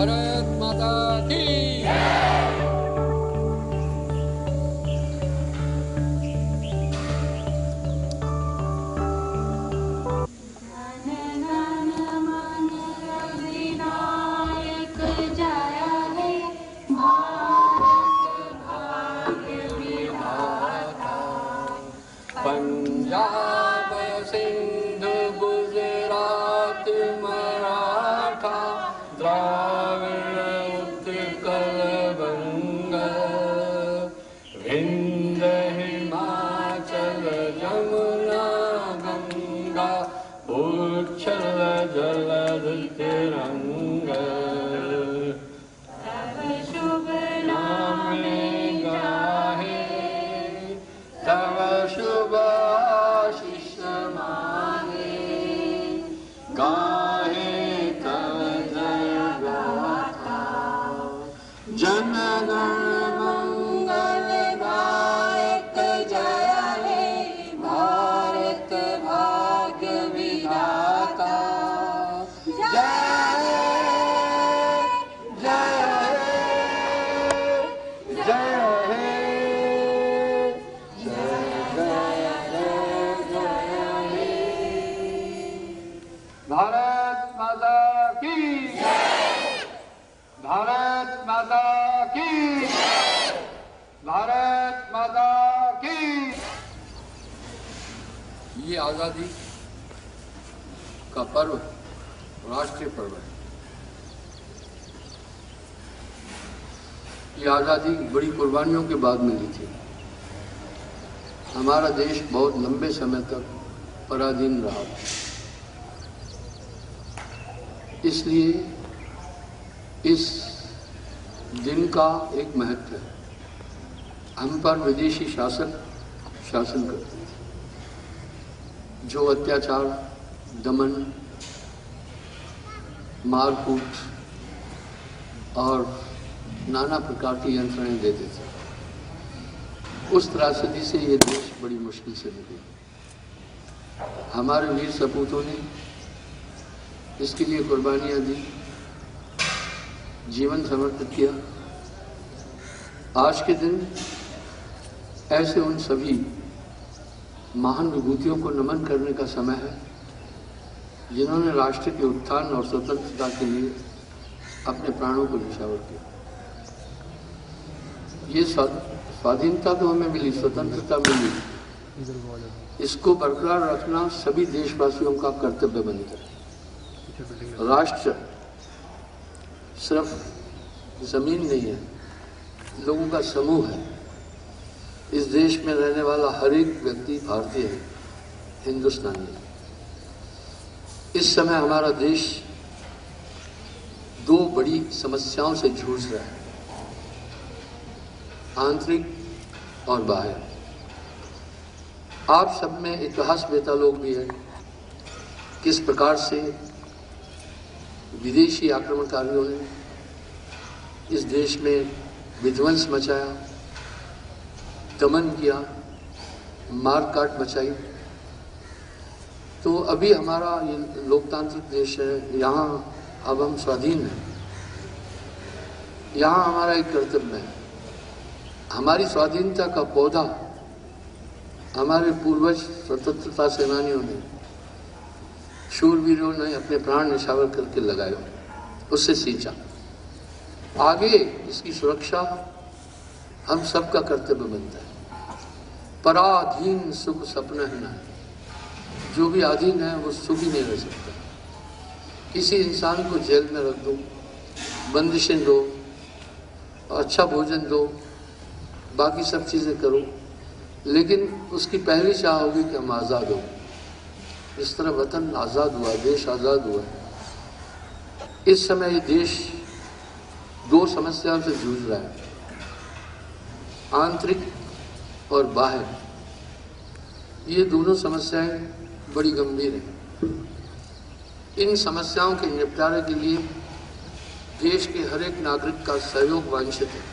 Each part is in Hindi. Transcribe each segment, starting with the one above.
भारत माता की पंजाब सिंध गुजरात मराठा द्राविड़ उत्कल बंग विंध हिमाचल जमुना गंगा उच्छल जलध तिरंग शुभ नाम गाहे तव शुभ आशीष मांगे गाहे तव जय गाथा जन गण मंगल गायक जय हे भारत भाग्य विधाता जय जय जय भारत माता की भारत माता की भारत माता की। ये आजादी का पर्व राष्ट्रीय पर्व है। ये आजादी बड़ी कुर्बानियों के बाद मिली थी। हमारा देश बहुत लंबे समय तक पराधीन रहा, इसलिए इस दिन का एक महत्व है। हम पर विदेशी शासक शासन करते थे, जो अत्याचार, दमन, मारकूट और नाना प्रकार की यंत्रणें देते थे। उस त्रासदी से ये देश बड़ी मुश्किल से निकला। हमारे वीर सपूतों ने इसके लिए कुर्बानियां दी, जीवन समर्पित किया। आज के दिन ऐसे उन सभी महान विभूतियों को नमन करने का समय है, जिन्होंने राष्ट्र के उत्थान और स्वतंत्रता के लिए अपने प्राणों को न्यौछावर किया। ये स्वाधीनता तो हमें मिली, स्वतंत्रता मिली, इसको बरकरार रखना सभी देशवासियों का कर्तव्य बनता है। राष्ट्र सिर्फ जमीन नहीं है, लोगों का समूह है। इस देश में रहने वाला हर एक व्यक्ति भारतीय है, हिंदुस्तानी है। इस समय हमारा देश दो बड़ी समस्याओं से जूझ रहा है, आंतरिक और बाह्य। आप सब में इतिहास वेता लोग भी हैं, किस प्रकार से विदेशी आक्रमणकारियों ने इस देश में विध्वंस मचाया, दमन किया, मारकाट मचाई। तो अभी हमारा ये लोकतांत्रिक देश है, यहाँ अब हम स्वाधीन हैं। यहाँ हमारा एक कर्तव्य है। हमारी स्वाधीनता का पौधा हमारे पूर्वज स्वतंत्रता सेनानियों ने, शूरवीरों ने अपने प्राण न्यौछावर करके लगाया, उससे सींचा। आगे इसकी सुरक्षा हम सबका कर्तव्य बनता है। पराधीन सुख सपना है ना, जो भी अधीन है वो सुखी नहीं रह सकता। किसी इंसान को जेल में रख दो, बंदिशें दो, अच्छा भोजन दो, बाकी सब चीज़ें करो, लेकिन उसकी पहली चाह होगी कि हम आज़ाद हो। इस तरह वतन आज़ाद हुआ, देश आज़ाद हुआ। इस समय ये देश दो समस्याओं से जूझ रहा है, आंतरिक और बाह्य। ये दोनों समस्याएं बड़ी गंभीर हैं। इन समस्याओं के निपटारे के लिए देश के हर एक नागरिक का सहयोग वांछित है।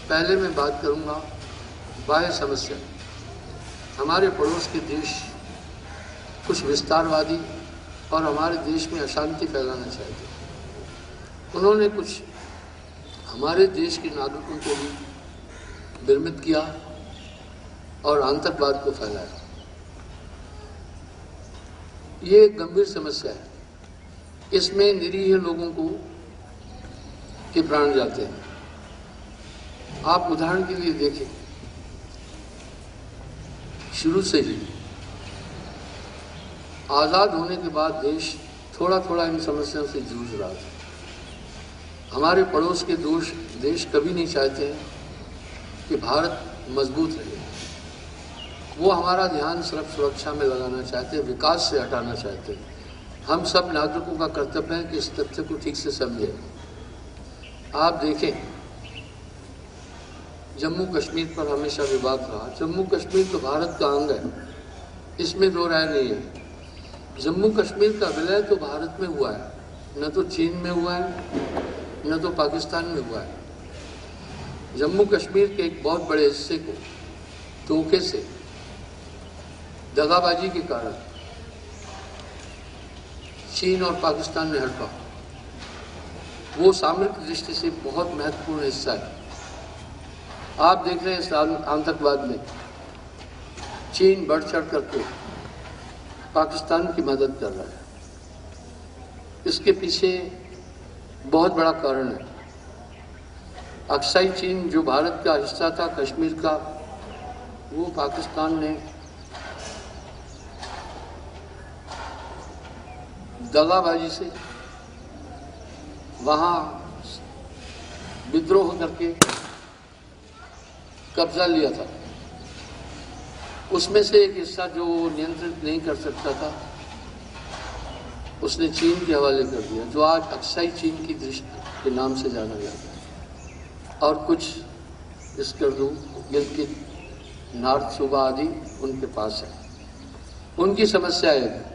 पहले मैं बात करूंगा बाह्य समस्या। हमारे पड़ोस के देश कुछ विस्तारवादी और हमारे देश में अशांति फैलाना चाहते हैं। उन्होंने कुछ हमारे देश के नागरिकों को भी भ्रमित किया और आतंकवाद को फैलाया। ये एक गंभीर समस्या है। इसमें निरीह लोगों को के प्राण जाते हैं। आप उदाहरण के लिए देखें, शुरू से ही आजाद होने के बाद देश थोड़ा थोड़ा इन समस्याओं से जूझ रहा था। हमारे पड़ोस के देश कभी नहीं चाहते हैं कि भारत मजबूत रहे। वो हमारा ध्यान सिर्फ सुरक्षा में लगाना चाहते हैं, विकास से हटाना चाहते हैं। हम सब नागरिकों का कर्तव्य है कि इस तथ्य को ठीक से समझें। आप देखें, जम्मू कश्मीर पर हमेशा विवाद रहा। जम्मू कश्मीर तो भारत का अंग है, इसमें दो राय नहीं है। जम्मू कश्मीर का विलय तो भारत में हुआ है, न तो चीन में हुआ है, न तो पाकिस्तान में हुआ है। जम्मू कश्मीर के एक बहुत बड़े हिस्से को धोखे से, दगाबाजी के कारण चीन और पाकिस्तान ने हड़पा। वो सामरिक दृष्टि से बहुत महत्वपूर्ण हिस्सा है। आप देख रहे हैं इस आतंकवाद में चीन बढ़ चढ़ करके पाकिस्तान की मदद कर रहा है। इसके पीछे बहुत बड़ा कारण है। अक्साई चीन जो भारत का हिस्सा था कश्मीर का, वो पाकिस्तान ने दगाबाजी से वहां विद्रोह करके कब्जा लिया था। उसमें से एक हिस्सा जो नियंत्रित नहीं कर सकता था, उसने चीन के हवाले कर दिया, जो आज अक्साई चीन की दृष्टि के नाम से जाना जाता है। और कुछ स्कर्दू, गिलगित, नॉर्थ सूबा आदि उनके पास है। उनकी समस्या है,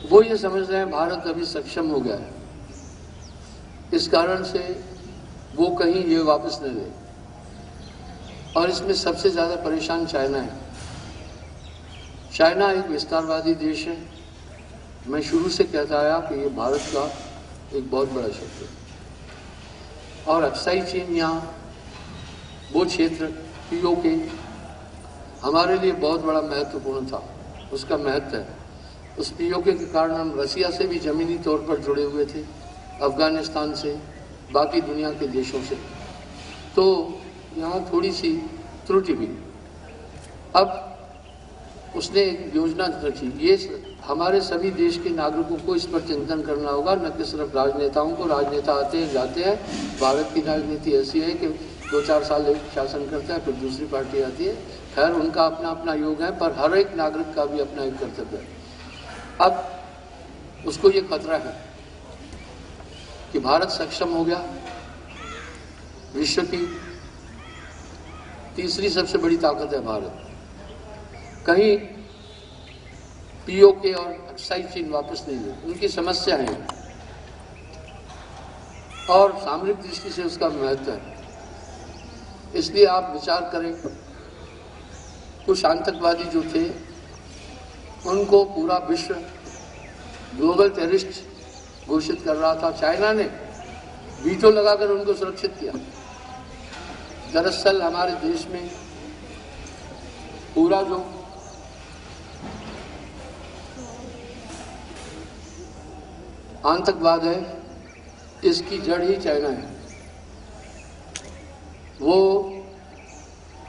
वो ये समझ रहे हैं भारत अभी सक्षम हो गया है, इस कारण से वो कहीं ये वापस न ले। और इसमें सबसे ज़्यादा परेशान चाइना है। चाइना एक विस्तारवादी देश है। मैं शुरू से कहता आया कि ये भारत का एक बहुत बड़ा क्षेत्र है। और अक्साई चीन यहाँ वो क्षेत्र पीओके हमारे लिए बहुत बड़ा महत्वपूर्ण था, उसका महत्व है। उस पीओके के कारण हम रसिया से भी ज़मीनी तौर पर जुड़े हुए थे, अफगानिस्तान से, बाकी दुनिया के देशों से। तो यहाँ थोड़ी सी त्रुटि हुई। अब उसने एक योजना रखी। ये हमारे सभी देश के नागरिकों को इस पर चिंतन करना होगा, न कि सिर्फ राजनेताओं को। राजनेता आते हैं जाते हैं। भारत की राजनीति ऐसी है कि 2-4 साल एक शासन करता है, फिर दूसरी पार्टी आती है। खैर, उनका अपना अपना योग है, पर हर एक नागरिक का भी अपना एक कर्तव्य है। अब उसको ये खतरा है कि भारत सक्षम हो गया, विश्व की तीसरी सबसे बड़ी ताकत है भारत, कहीं पीओके और अक्साई चीन वापस नहीं ले। उनकी समस्या है और सामरिक दृष्टि से उसका महत्व है। इसलिए आप विचार करें, कुछ आतंकवादी जो थे उनको पूरा विश्व ग्लोबल टेररिस्ट घोषित कर रहा था। चाइना ने वीटो लगाकर उनको सुरक्षित किया। दरअसल हमारे देश में पूरा जो आतंकवाद है, इसकी जड़ ही चाइना है। वो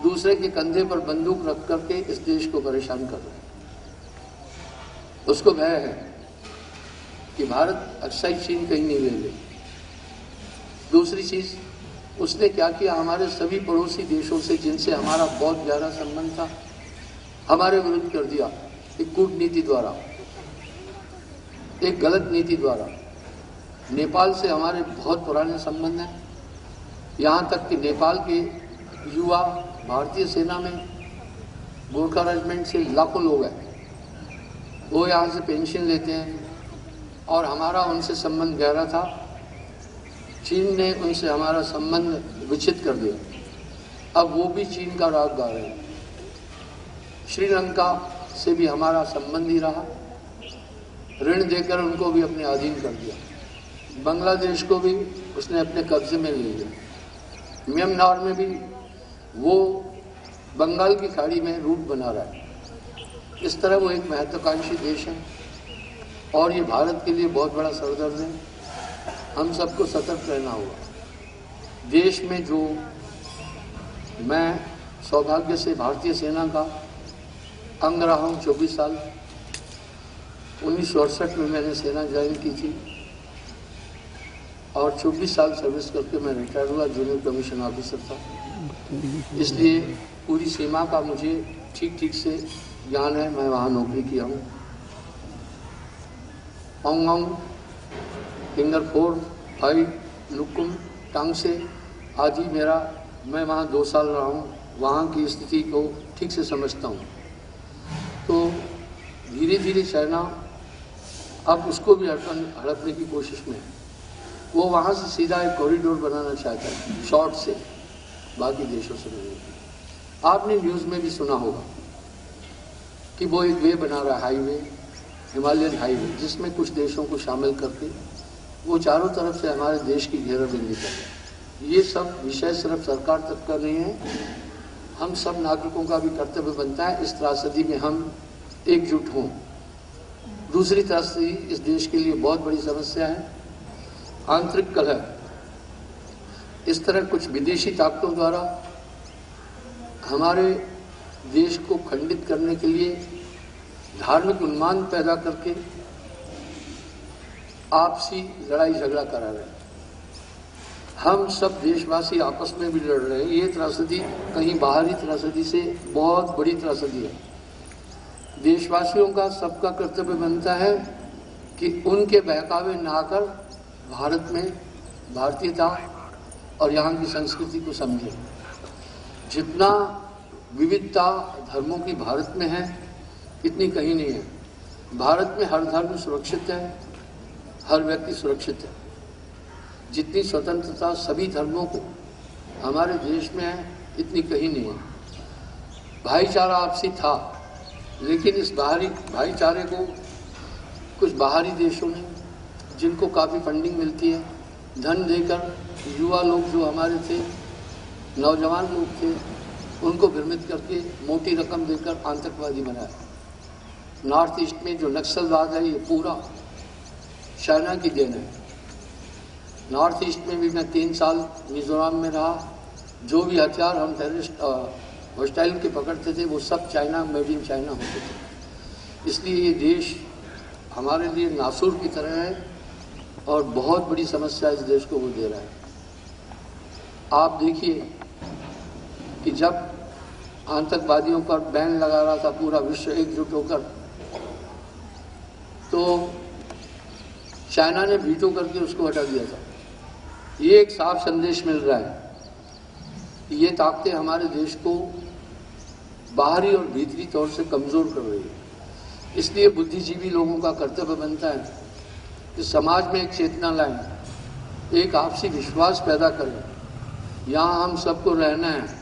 दूसरे के कंधे पर बंदूक रख करके इस देश को परेशान कर रहे हैं। उसको भय है कि भारत अक्साई चीन कहीं नहीं ले ले। दूसरी चीज, उसने क्या किया, हमारे सभी पड़ोसी देशों से जिनसे हमारा बहुत गहरा संबंध था, हमारे विरुद्ध कर दिया। एक कूटनीति द्वारा, एक गलत नीति द्वारा। नेपाल से हमारे बहुत पुराने संबंध हैं। यहाँ तक कि नेपाल के युवा भारतीय सेना में, गोरखा रेजिमेंट से लाखों लोग हैं। वो यहाँ से पेंशन लेते हैं और हमारा उनसे संबंध गहरा था। चीन ने उनसे हमारा संबंध विच्छेद कर दिया। अब वो भी चीन का राग गा रहे हैं। श्रीलंका से भी हमारा संबंध ही रहा, ऋण देकर उनको भी अपने अधीन कर दिया। बांग्लादेश को भी उसने अपने कब्जे में ले लिया। म्यांमार में भी वो बंगाल की खाड़ी में रूट बना रहा है। इस तरह वो एक महत्वाकांक्षी देश है और ये भारत के लिए बहुत बड़ा सरदर्द है। हम सबको सतर्क रहना होगा। देश में जो मैं सौभाग्य से भारतीय सेना का अंग रहा हूँ 24 साल, 1968 में मैंने सेना ज्वाइन की थी और 24 साल सर्विस करके मैं रिटायर हुआ, जूनियर कमीशन ऑफिसर था। इसलिए पूरी सीमा का मुझे ठीक ठीक से ज्ञान है। मैं वहाँ नौकरी किया हूँ। होंगकोंग, सिंगापुर, हाई, लुकुम, टांगसे आदि मैं वहाँ 2 साल रहा हूँ। वहाँ की स्थिति को ठीक से समझता हूँ। तो धीरे धीरे चाइना अब उसको भी हड़पने की कोशिश में है। वो वहाँ से सीधा एक कॉरिडोर बनाना चाहता है, शॉर्ट से बाकी देशों से मिलने की। आपने न्यूज़ में भी सुना होगा कि वो एक वे बना रहा है, हाईवे, हिमालयन हाईवे, जिसमें कुछ देशों को शामिल करके वो चारों तरफ से हमारे देश की घेराबंदी कर रहे हैं। ये सब विषय सिर्फ सरकार तक का नहीं है, हम सब नागरिकों का भी कर्तव्य बनता है इस त्रासदी में हम एकजुट हों। दूसरी त्रासदी इस देश के लिए बहुत बड़ी समस्या है, आंतरिक कलह। इस तरह कुछ विदेशी ताकतों द्वारा हमारे देश को खंडित करने के लिए धार्मिक उन्माद पैदा करके आपसी लड़ाई झगड़ा करा रहे हैं। हम सब देशवासी आपस में भी लड़ रहे हैं। ये त्रासदी कहीं बाहरी त्रासदी से बहुत बड़ी त्रासदी है। देशवासियों का सबका कर्तव्य बनता है कि उनके बहकावे ना आकर भारत में भारतीयता और यहाँ की संस्कृति को समझें। जितना विविधता धर्मों की भारत में है इतनी कहीं नहीं है। भारत में हर धर्म सुरक्षित है, हर व्यक्ति सुरक्षित है। जितनी स्वतंत्रता सभी धर्मों को हमारे देश में है इतनी कहीं नहीं है। भाईचारा आपसी था, लेकिन इस बाहरी भाईचारे को कुछ बाहरी देशों ने, जिनको काफ़ी फंडिंग मिलती है, धन देकर युवा लोग जो हमारे थे, नौजवान लोग थे, उनको भ्रमित करके मोटी रकम देकर आतंकवादी बनाया। नॉर्थ ईस्ट में जो नक्सलवाद है ये पूरा चाइना की देन है। नॉर्थ ईस्ट में भी मैं 3 साल मिजोरम में रहा। जो भी हथियार हम टेररिस्ट हॉस्टाइल के पकड़ते थे वो सब चाइना, मेड इन चाइना होते थे। इसलिए ये देश हमारे लिए नासूर की तरह है और बहुत बड़ी समस्या इस देश को वो दे रहा है। आप देखिए कि जब आतंकवादियों पर बैन लगा रहा था पूरा विश्व एकजुट होकर, तो चाइना ने वीटो करके उसको हटा दिया था। ये एक साफ संदेश मिल रहा है कि ये ताकतें हमारे देश को बाहरी और भीतरी तौर से कमज़ोर कर रही है। इसलिए बुद्धिजीवी लोगों का कर्तव्य बनता है कि समाज में एक चेतना लाएं, एक आपसी विश्वास पैदा करें। यहाँ हम सबको रहना है।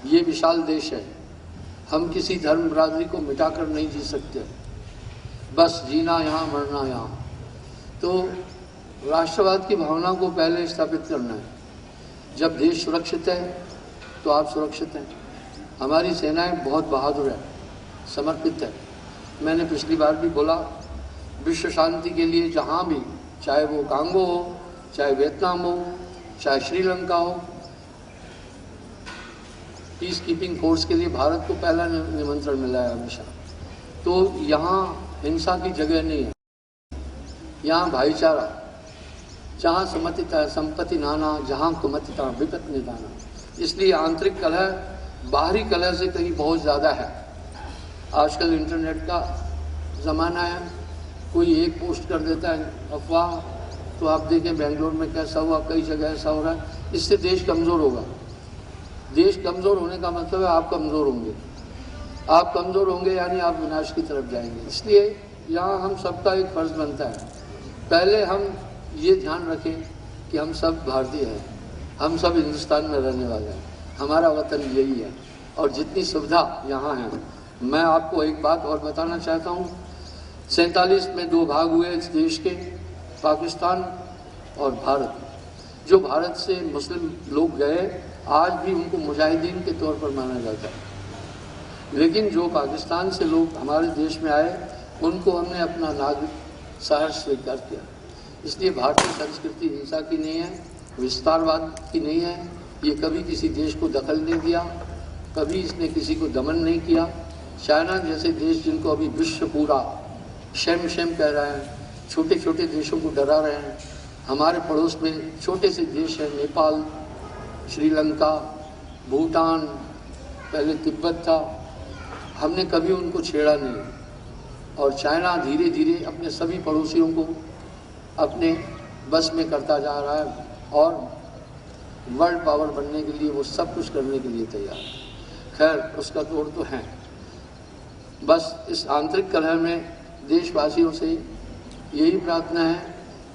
ये विशाल देश है। हम किसी धर्म बरादरी को मिटाकर नहीं जी सकते। बस जीना यहाँ, मरना यहाँ। तो राष्ट्रवाद की भावना को पहले स्थापित करना है। जब देश सुरक्षित है तो आप सुरक्षित हैं। हमारी सेनाएं बहुत बहादुर है, समर्पित है। मैंने पिछली बार भी बोला, विश्व शांति के लिए जहाँ भी, चाहे वो कांगो हो, चाहे वियतनाम हो, चाहे श्रीलंका हो, पीस कीपिंग फोर्स के लिए भारत को पहला निमंत्रण मिला है हमेशा। तो यहाँ हिंसा की जगह नहीं है, यहाँ भाईचारा। जहाँ समतिता संपत्ति नाना, जहाँ कुमतिता विपत निदाना। इसलिए आंतरिक कलह बाहरी कलह से कहीं बहुत ज़्यादा है। आजकल इंटरनेट का ज़माना है, कोई एक पोस्ट कर देता है अफवाह, तो आप देखें बेंगलोर में कैसा हुआ, कई जगह ऐसा हो रहा है। इससे देश कमज़ोर होगा। देश कमज़ोर होने का मतलब है आप कमज़ोर होंगे। आप कमज़ोर होंगे यानी आप विनाश की तरफ जाएंगे। इसलिए यहाँ हम सबका एक फ़र्ज़ बनता है, पहले हम ये ध्यान रखें कि हम सब भारतीय हैं, हम सब हिंदुस्तान में रहने वाले हैं, हमारा वतन यही है और जितनी सुविधा यहाँ है। मैं आपको एक बात और बताना चाहता हूँ, 47 में 2 भाग हुए इस देश के, पाकिस्तान और भारत, जो भारत से मुस्लिम लोग गए आज भी उनको मुजाहिदीन के तौर पर माना जाता है, लेकिन जो पाकिस्तान से लोग हमारे देश में आए उनको हमने अपना नागरिक शहर स्वीकार किया। इसलिए भारतीय संस्कृति हिंसा की नहीं है, विस्तारवाद की नहीं है। ये कभी किसी देश को दखल नहीं दिया, कभी इसने किसी को दमन नहीं किया। चाइना जैसे देश जिनको अभी विश्व पूरा शेम शेम कह रहे हैं, छोटे छोटे देशों को डरा रहे हैं, हमारे पड़ोस में छोटे से देश हैं नेपाल, श्रीलंका, भूटान, पहले तिब्बत था, हमने कभी उनको छेड़ा नहीं। और चाइना धीरे धीरे अपने सभी पड़ोसियों को अपने बस में करता जा रहा है और वर्ल्ड पावर बनने के लिए वो सब कुछ करने के लिए तैयार है। खैर उसका तोड़ तो है। बस इस आंतरिक कलह में देशवासियों से यही प्रार्थना है,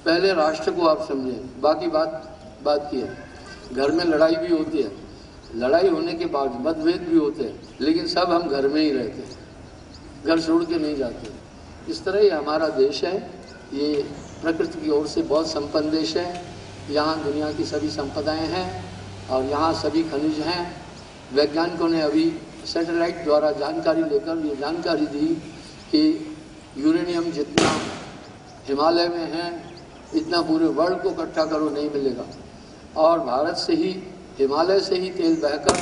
पहले राष्ट्र को आप समझें, बाकी बात की है। घर में लड़ाई भी होती है, लड़ाई होने के बाद मतभेद भी होते हैं, लेकिन सब हम घर में ही रहते हैं, घर छोड़ के नहीं जाते। इस तरह ये हमारा देश है, ये प्रकृति की ओर से बहुत संपन्न देश है। यहाँ दुनिया की सभी संपदाएं हैं और यहाँ सभी खनिज हैं। वैज्ञानिकों ने अभी सैटेलाइट द्वारा जानकारी लेकर ये जानकारी दी कि यूरेनियम जितना हिमालय में है इतना पूरे वर्ल्ड को इकट्ठा करो नहीं मिलेगा। और भारत से ही, हिमालय से ही तेल बहकर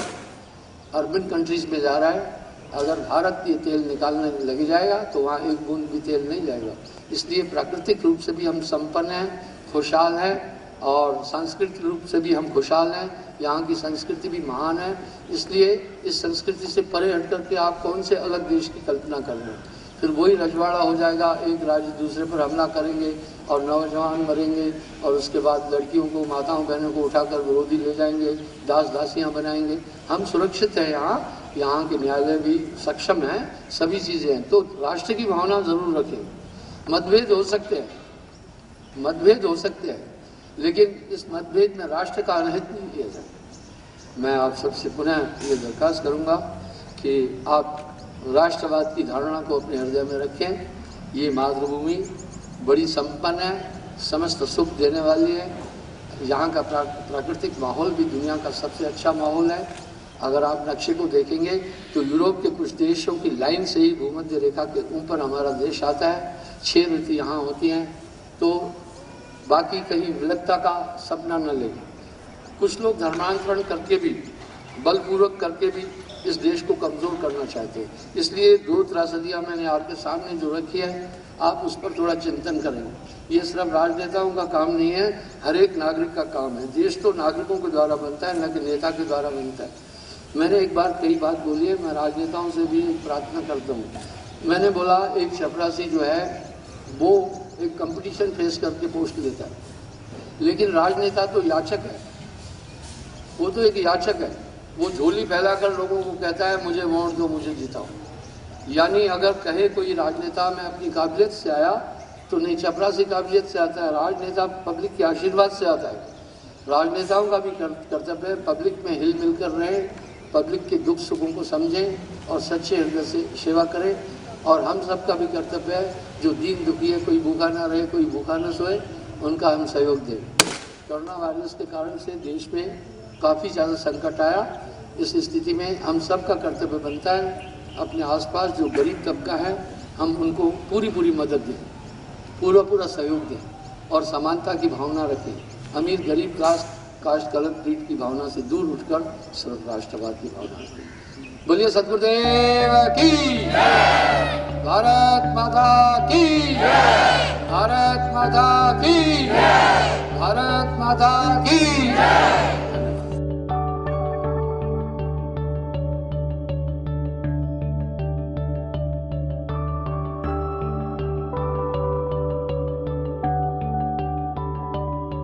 अर्बन कंट्रीज़ में जा रहा है। अगर भारत ये तेल निकालने लग जाएगा तो वहाँ एक बूंद भी तेल नहीं जाएगा। इसलिए प्राकृतिक रूप से भी हम संपन्न हैं, खुशहाल हैं, और सांस्कृतिक रूप से भी हम खुशहाल हैं। यहाँ की संस्कृति भी महान है। इसलिए इस संस्कृति से परे हट करके आप कौन से अलग देश की कल्पना कर रहे हैं? फिर वही रजवाड़ा हो जाएगा, एक राज्य दूसरे पर हमला करेंगे और नौजवान मरेंगे और उसके बाद लड़कियों को, माताओं बहनों को उठाकर विरोधी ले जाएंगे, दास दासियाँ बनाएंगे। हम सुरक्षित हैं यहाँ के न्यायालय भी सक्षम हैं, सभी चीज़ें हैं। तो राष्ट्र की भावना ज़रूर रखें। मतभेद हो सकते हैं, लेकिन इस मतभेद में राष्ट्र का अनहित नहीं किया जाए। मैं आप सबसे पुनः ये दरख्वास्त करूँगा कि आप राष्ट्रवाद की धारणा को अपने हृदय में रखें। ये मातृभूमि बड़ी संपन्न है, समस्त सुख देने वाली है। यहाँ का प्राकृतिक माहौल भी दुनिया का सबसे अच्छा माहौल है। अगर आप नक्शे को देखेंगे तो यूरोप के कुछ देशों की लाइन से ही भूमध्य रेखा के ऊपर हमारा देश आता है। 6 ऋतु यहाँ होती हैं, तो बाकी कहीं विलकता का सपना न ले। कुछ लोग धर्मांतरण करके भी, बलपूर्वक करके भी इस देश को कमज़ोर करना चाहते हैं। इसलिए 2 त्रासदियाँ मैंने आपके सामने जो रखी है, आप उस पर थोड़ा चिंतन करें। ये सिर्फ राजनेताओं का काम नहीं है, हर एक नागरिक का काम है। देश तो नागरिकों के द्वारा बनता है, न कि नेता के द्वारा बनता है। मैंने एक बार कई बात बोली है, मैं राजनेताओं से भी प्रार्थना करता हूँ। मैंने बोला एक चपरासी जो है वो एक कंपटीशन फेस करके पोस्ट लेता है, लेकिन राजनेता तो याचक है, वो तो एक याचक है। वो झोली फैलाकर लोगों को कहता है मुझे वोट दो, मुझे जिताओ। यानी अगर कहे कोई राजनेता मैं अपनी काबिलियत से आया, तो नहीं, चपरासी काबिलियत से आता है। राजनेता पब्लिक के आशीर्वाद से आता है। राजनेताओं का भी कर्तव्य है पब्लिक में हिल मिल कर रहें, पब्लिक के दुख सुखों को समझें और सच्चे हृदय से सेवा करें। और हम सब का भी कर्तव्य है, जो दीन दुखी है, कोई भूखा ना रहे, कोई भूखा न सोए, उनका हम सहयोग दें। कोरोना वायरस के कारण से देश में काफ़ी ज़्यादा संकट आया। इस स्थिति में हम सब का कर्तव्य बनता है अपने आसपास जो गरीब तबका है, हम उनको पूरी मदद दें, पूरा सहयोग दें और समानता की भावना रखें। अमीर गरीब कास्ट गलत प्रीत की भावना से दूर उठकर सिर्फ राष्ट्रवाद की भावना रखें। बोलिए सद्गुरुदेव की, भारत माता की, भारत माता की, भारत माता की।